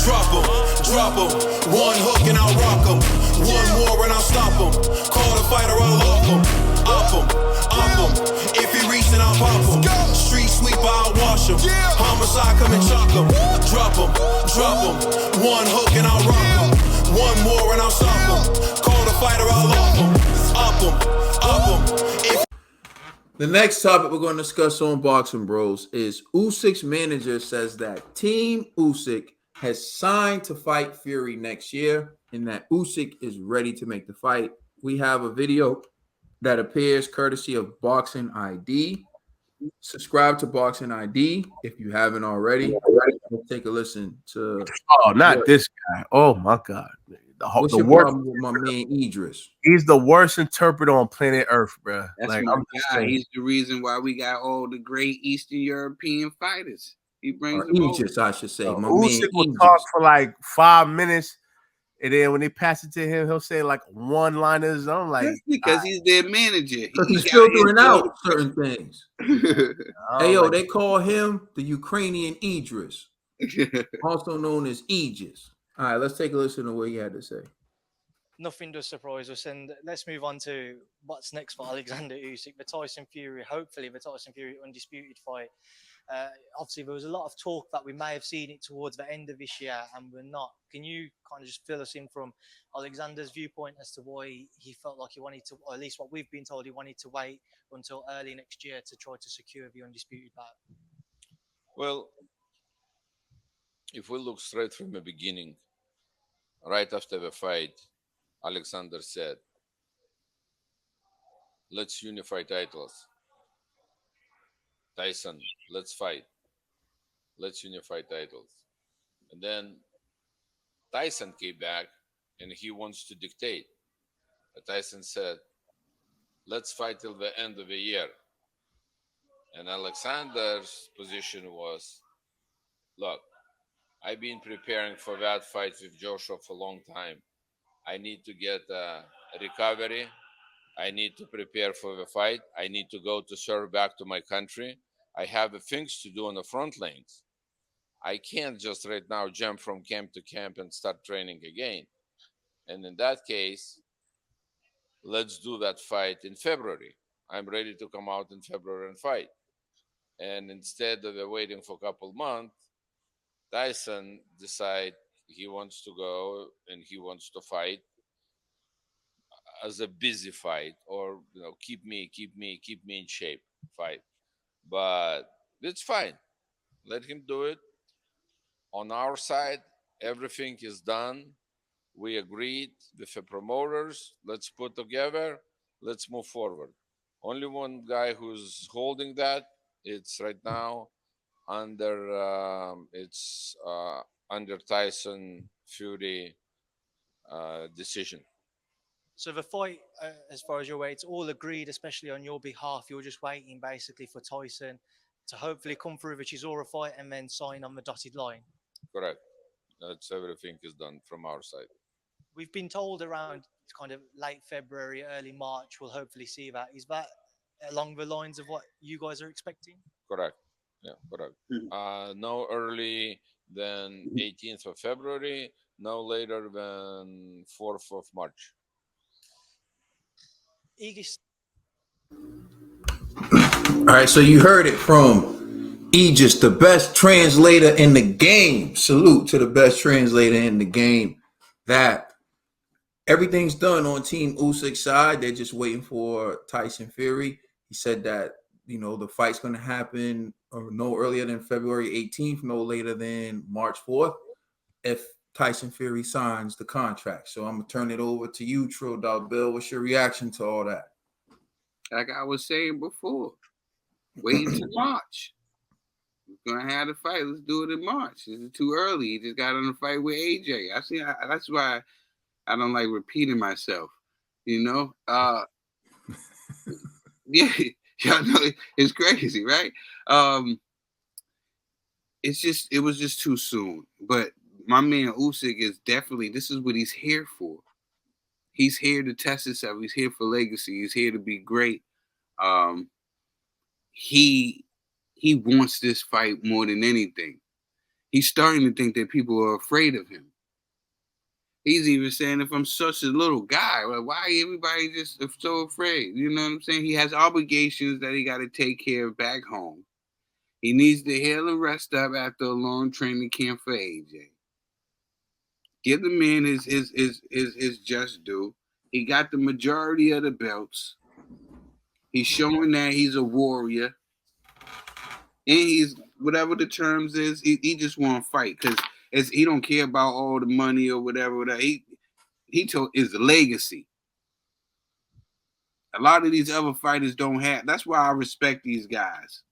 drop 'em. One hook and I'll rock 'em. One more and I'll stop 'em. Call the fighter, I'll lock 'em. Up 'em. If he reach, then I'll pop 'em. Street sweeper, I'll wash 'em. Homicide, come and chalk 'em. Drop 'em. One hook and I'll rock 'em. One more and I'll stop 'em. Call the fighter, I'll lock 'em. Up 'em. The next topic we're going to discuss on Boxing Bros is Usyk's manager says that Team Usyk has signed to fight Fury next year and that Usyk is ready to make the fight. We have a video that appears courtesy of Boxing ID. Subscribe to Boxing ID if you haven't already. Let's take a listen to. Oh, not this guy. Oh my God. What's your problem with my man Idris? He's the worst interpreter on planet Earth, bro. That's like, my guy. He's the reason why we got all the great Eastern European fighters. He brings them Idris, I should say. My Usyk man will talk for like 5 minutes, and then when they pass it to him, he'll say like one-liners. I'm like, that's because he's their manager. He's filtering out certain things. Hey, yo, they call him the Ukrainian Idris, also known as Aegis. All right, let's take a listen to what he had to say. Nothing does surprise us, and let's move on to what's next for Alexander Usyk. The Tyson Fury, hopefully the Tyson Fury undisputed fight. Obviously, there was a lot of talk that we may have seen it towards the end of this year, and we're not. Can you kind of just fill us in from Alexander's viewpoint as to why he felt like he wanted to, or at least what we've been told, he wanted to wait until early next year to try to secure the undisputed bout? Well, if we look straight from the beginning, right after the fight, Alexander said, let's unify titles. Tyson, let's fight. Let's unify titles. And then Tyson came back and he wants to dictate. But Tyson said, let's fight till the end of the year. And Alexander's position was, look, I've been preparing for that fight with Joshua for a long time. I need to get a recovery. I need to prepare for the fight. I need to go to serve back to my country. I have things to do on the front lanes. I can't just right now jump from camp to camp and start training again. And in that case, let's do that fight in February. I'm ready to come out in February and fight. And instead of waiting for a couple months, Tyson decided he wants to go and he wants to fight as a busy fight, or keep me in shape fight. But it's fine. Let him do it. On our side, everything is done. We agreed with the promoters. Let's put together. Let's move forward. Only one guy who's holding that. It's right now under Tyson Fury decision. So the fight, as far as you're aware, it's all agreed, especially on your behalf. You're just waiting basically for Tyson to hopefully come through the Chisora fight and then sign on the dotted line. Correct. That's everything is done from our side. We've been told around kind of late February, early March, we'll hopefully see that. Is that along the lines of what you guys are expecting? Correct. Yeah, correct. No early than 18th of February, no later than 4th of March. Aegis. All right, so you heard it from Aegis, the best translator in the game. Salute to the best translator in the game. That everything's done on Team Usyk's side. They're just waiting for Tyson Fury. He said that, the fight's going to happen no earlier than February 18th, no later than March 4th, if Tyson Fury signs the contract. So I'm going to turn it over to you, Trill Dog Bill. What's your reaction to all that? Like I was saying before, wait until March. We're going to have the fight. Let's do it in March. It's too early. He just got on the fight with AJ. That's why I don't like repeating myself, Yeah. Y'all know it's crazy, right? It was just too soon. But my man Usyk is definitely, this is what he's here for. He's here to test himself. He's here for legacy. He's here to be great. He wants this fight more than anything. He's starting to think that people are afraid of him. He's even saying, if I'm such a little guy, like, why everybody just so afraid? You know what I'm saying? He has obligations that he got to take care of back home. He needs to heal and rest up after a long training camp for AJ. Give the man his just due. He got the majority of the belts. He's showing that he's a warrior. And he's, whatever the terms is, he just want to fight because he don't care about all the money or whatever. He told is the legacy. A lot of these other fighters don't have. That's why I respect these guys.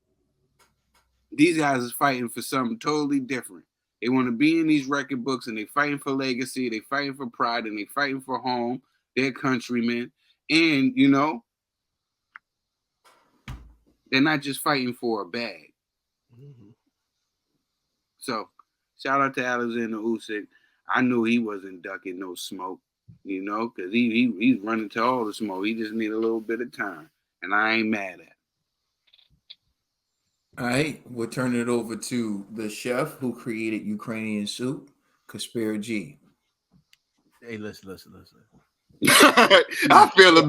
These guys is fighting for something totally different. They want to be in these record books, and they fighting for legacy. They fighting for pride, and they fighting for home, their countrymen. And, you know, they're not just fighting for a bag. Mm-hmm. So, shout out to Alexander Usyk. I knew he wasn't ducking no smoke, you know, because he's running to all the smoke. He just need a little bit of time, and I ain't mad at him. All right, we'll turn it over to the chef who created Ukrainian soup, Kasper G. Hey, listen. I feel the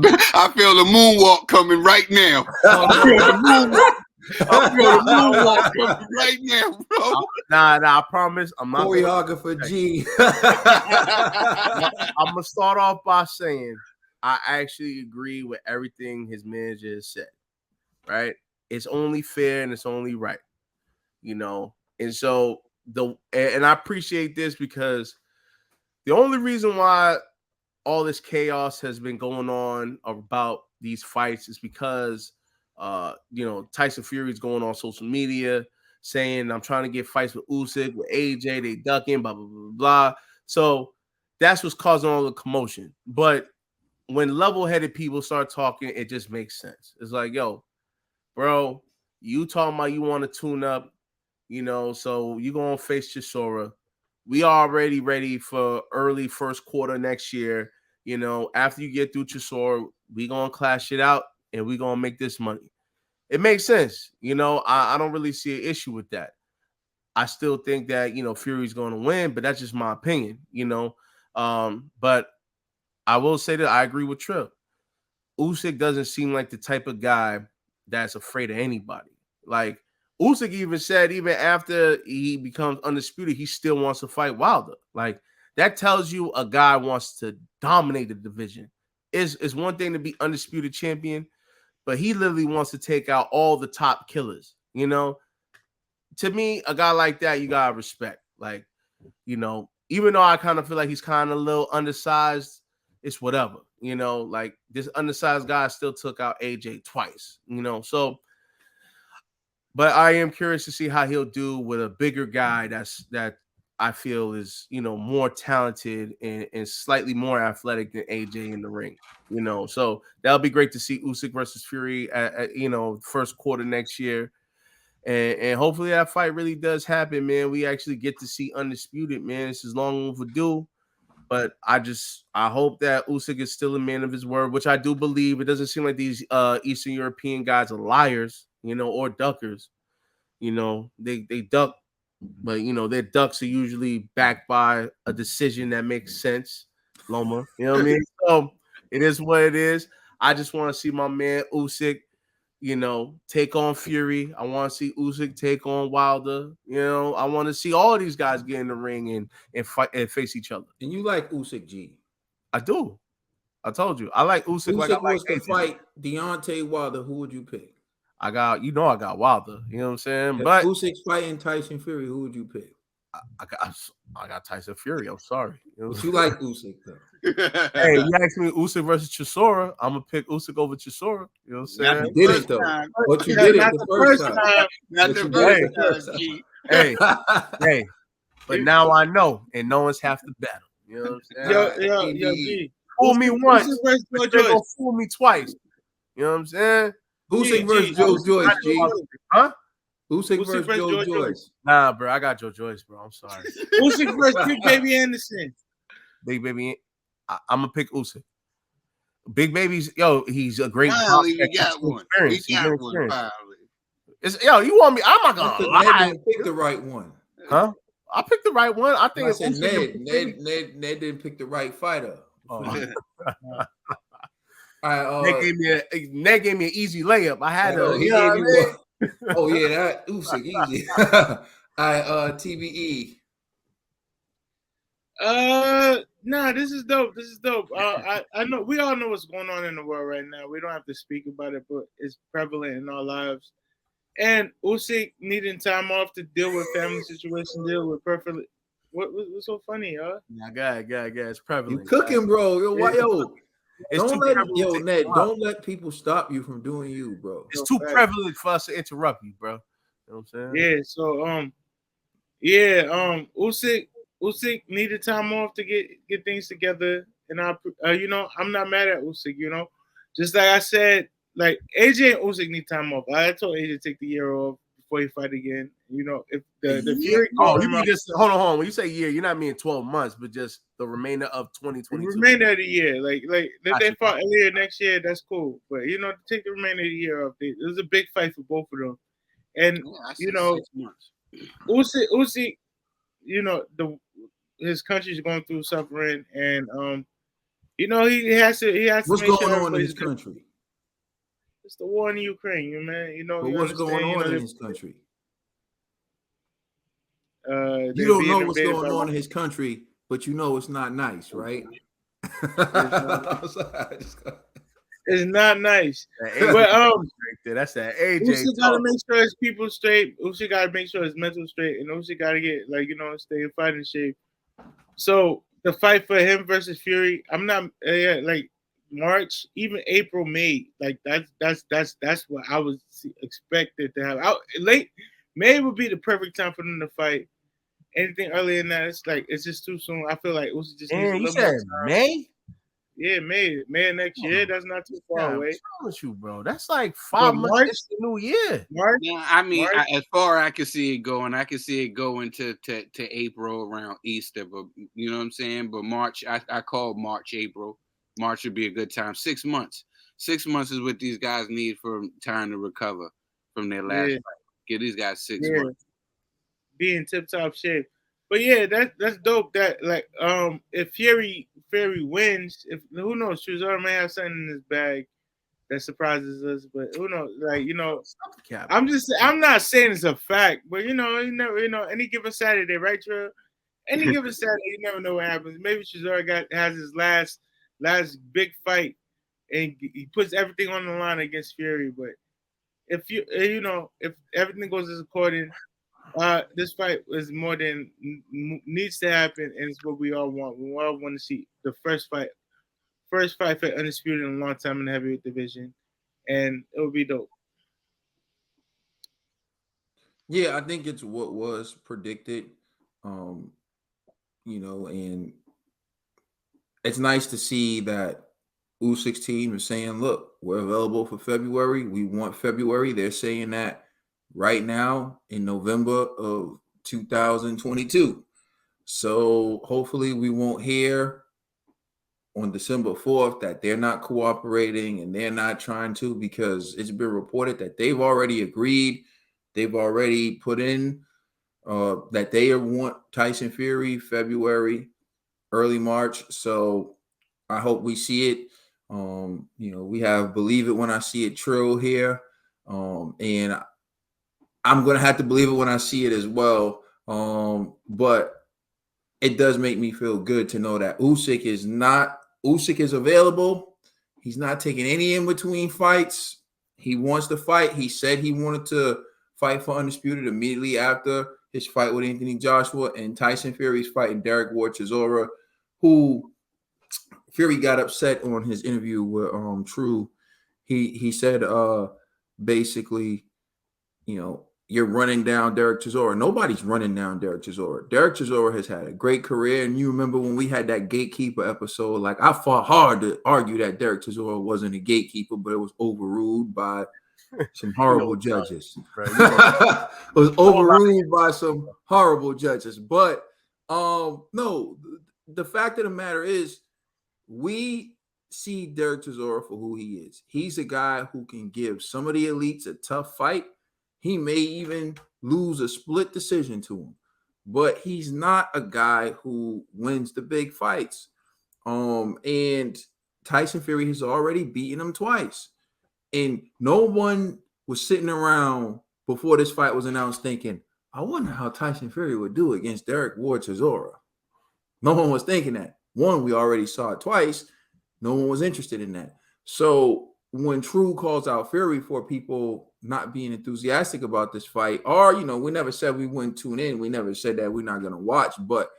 moonwalk coming right now. I feel the moonwalk coming right now, bro. Nah, I promise. I'm not choreographer G. I'm gonna start off by saying I actually agree with everything his manager has said. Right? It's only fair and it's only right, you know. And so and I appreciate this because the only reason why all this chaos has been going on about these fights is because you know, Tyson Fury's going on social media saying I'm trying to get fights with Usyk, with AJ, they ducking, blah blah blah blah. So that's what's causing all the commotion. But when level-headed people start talking, it just makes sense. It's like, yo, bro, you talking about you want to tune up, you know, so you're going to face Chisora. We already ready for early first quarter next year. You know, after you get through Chisora, we going to clash it out and we going to make this money. It makes sense. You know, I don't really see an issue with that. I still think that, you know, Fury's going to win, but that's just my opinion, you know. But I will say that I agree with Trill. Usyk doesn't seem like the type of guy that's afraid of anybody. Like Usyk even said, even after he becomes undisputed, he still wants to fight Wilder. Like that tells you a guy wants to dominate the division. It's one thing to be undisputed champion, but he literally wants to take out all the top killers. You know, to me, a guy like that, you gotta respect. Like, you know, even though I kind of feel like he's kind of a little undersized, it's whatever. You know, like this undersized guy still took out AJ twice, you know, so but I am curious to see how he'll do with a bigger guy that I feel is, you know, more talented and slightly more athletic than AJ in the ring, you know. So that'll be great to see Usyk versus Fury at you know, first quarter next year. And hopefully that fight really does happen, man. We actually get to see undisputed, man. This is long overdue. But I hope that Usyk is still a man of his word, which I do believe. It doesn't seem like these Eastern European guys are liars, you know, or duckers. You know, they duck, but, you know, their ducks are usually backed by a decision that makes sense, Loma. You know what I mean? So it is what it is. I just want to see my man Usyk, you know, take on Fury. I want to see Usyk take on Wilder. You know, I want to see all these guys get in the ring and fight and face each other. And you like Usyk, G? I do. I told you. I like Usyk. Usyk was to fight Deontay Wilder. Who would you pick? I got Wilder. You know what I'm saying? If but Usyk's fighting Tyson Fury, who would you pick? I got Tyson Fury. I'm sorry. You know but you like Usyk though. Hey, you asked me Usyk versus Chisora. I'm gonna pick Usyk over Chisora. You know what I'm saying? You did it though. But you did it the first time. Not the first time. Hey. But now I know, and no one's half the battle. You know what I'm saying? Yo, fool me once, but they're gonna fool me twice. You know what I'm saying? Usyk versus Joe Joyce, G. Huh? Usyk versus Joe Joyce. Nah, bro, I got Joe Joyce, bro. I'm sorry. Usyk versus Big Baby Anderson. Big Baby, I'm gonna pick Usyk. Big Baby's, he's a great prospect. We got one. Yo, you want me? I'm not gonna lie. Pick the right one. Huh? I picked the right one. I think I if said Usyk Ned didn't pick the right fighter. Oh. All right, Ned gave me an easy layup. I had to. he You know gave what I you mean? one. Oh yeah, that Usyk easy. All right, TBE. Nah, this is dope. This is dope. I know we all know what's going on in the world right now. We don't have to speak about it, but it's prevalent in our lives. And Usyk needing time off to deal with family situation, deal with perfectly. What's so funny, huh? Nah, God, it's prevalent. You cooking, bro? It's too prevalent. Ned, don't let people stop you from doing you, bro. It's too prevalent for us to interrupt you, bro. You know what I'm saying? Yeah. So Usyk needed time off to get things together, and I'm not mad at Usyk. Just like I said, like AJ and Usyk need time off. I told AJ to take the year off before he fight again. If the Fury oh, you mean just hold on. When you say year, you're not meaning 12 months, but just the remainder of 2022. The remainder of the year, like if they fought earlier next year, that's cool. But take the remainder of the year off. It was a big fight for both of them, and 6 months. Usyk, his country's going through suffering, and he has to. What's make going sure on in his country? It's the war in Ukraine, man. But what's going on in his country? You don't know what's going on in his country, but you know it's not nice, right? It's not nice. But that's that AJ. Usyk got to make sure his people straight. Usyk got to make sure his mental straight, and Usyk got to get stay in fighting shape. So the fight for him versus Fury, I'm not like March, even April, May. Like that's what I was expected to have. Late May would be the perfect time for them to fight. Anything earlier than that, it's just too soon. I feel like Usyk just needs a little more time. May? Yeah, May next year. That's not too far away. What's wrong with you, bro? That's like 5 months. March, It's the new year. March. Yeah, I mean, as far as I can see it going, I can see it going to April around Easter. But you know what I'm saying? But March, I call March, April. March would be a good time. 6 months. 6 months is what these guys need for time to recover from their last fight. Give these guys 6 months. Be in tip top shape. But yeah, that's dope. That if Fury wins, who knows, Chisora may have something in his bag that surprises us. But who knows? I'm not saying it's a fact, but you never any given Saturday, right, Trill? Any given Saturday, you never know what happens. Maybe Chisora has his last big fight, and he puts everything on the line against Fury. But if if everything goes as according. This fight is more than needs to happen, and it's what we all want. We all want to see the first fight for Undisputed in a long time in the heavyweight division, and it would be dope. Yeah, I think it's what was predicted, and it's nice to see that Usyk's team is saying, "Look, we're available for February. We want February." They're saying that right now in November of 2022. So hopefully we won't hear on December 4th that they're not cooperating and they're not trying to, because it's been reported that they've already agreed. They've already put in that they want Tyson Fury February, early March. So I hope we see it. We have Believe It When I See It Trill here. And I'm going to have to believe it when I see it as well. But it does make me feel good to know that Usyk is available. He's not taking any in-between fights. He wants to fight. He said he wanted to fight for Undisputed immediately after his fight with Anthony Joshua, and Tyson Fury's fighting Derek Ward Chisora, who Fury got upset on his interview with True. He said basically, you're running down Derek Chisora. Nobody's running down Derek Chisora. Derek Chisora has had a great career. And you remember when we had that gatekeeper episode, like I fought hard to argue that Derek Chisora wasn't a gatekeeper, but it was overruled by some horrible judges. It was overruled by some horrible judges. But no, the fact of the matter is we see Derek Chisora for who he is. He's a guy who can give some of the elites a tough fight. He may even lose a split decision to him. but he's not a guy who wins the big fights. And Tyson Fury has already beaten him twice. And no one was sitting around before this fight was announced thinking, I wonder how Tyson Fury would do against Derek Ward Chisora. No one was thinking that. One, we already saw it twice. No one was interested in that. So when True calls out Fury for people not being enthusiastic about this fight, or, we never said we wouldn't tune in. We never said that we're not going to watch, but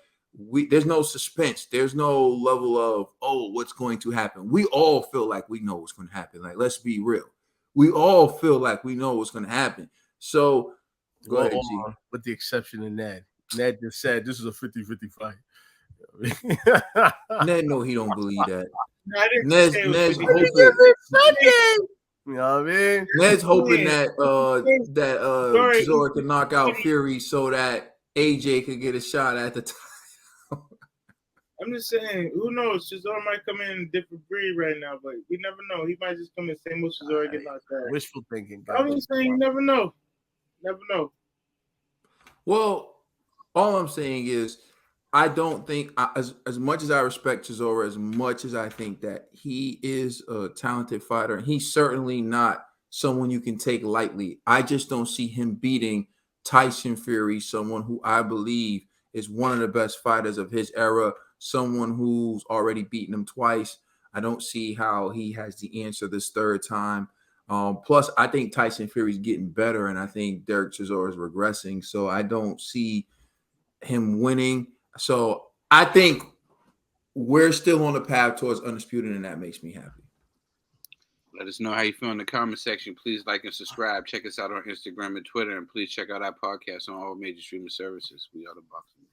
there's no suspense. There's no level of, what's going to happen. We all feel like we know what's going to happen. Like, let's be real. We all feel like we know what's going to happen. So go ahead, G. With the exception of Ned. Ned just said this is a 50-50 fight. Ned, no, he don't believe that. No, I didn't Ned's say it was hoping. 50-50. You know what I mean? Ned's hoping that Sorry. Chisora can knock out Fury so that AJ could get a shot at the title. I'm just saying, who knows? Chisora might come in a different breed right now, but we never know. He might just come in same with Chisora get knocked out. Wishful thinking. I'm just saying, you never know. Never know. Well, all I'm saying is I don't think, as much as I respect Chisora, as much as I think that he is a talented fighter, he's certainly not someone you can take lightly. I just don't see him beating Tyson Fury, someone who I believe is one of the best fighters of his era, someone who's already beaten him twice. I don't see how he has the answer this third time. Plus, I think Tyson Fury's getting better, and I think Derek Chisora is regressing. So I don't see him winning. So I think we're still on the path towards undisputed, and that makes me happy. Let us know how you feel in the comment section. Please like and subscribe. Check us out on Instagram and Twitter, and please check out our podcast on all major streaming services. We are the Boxing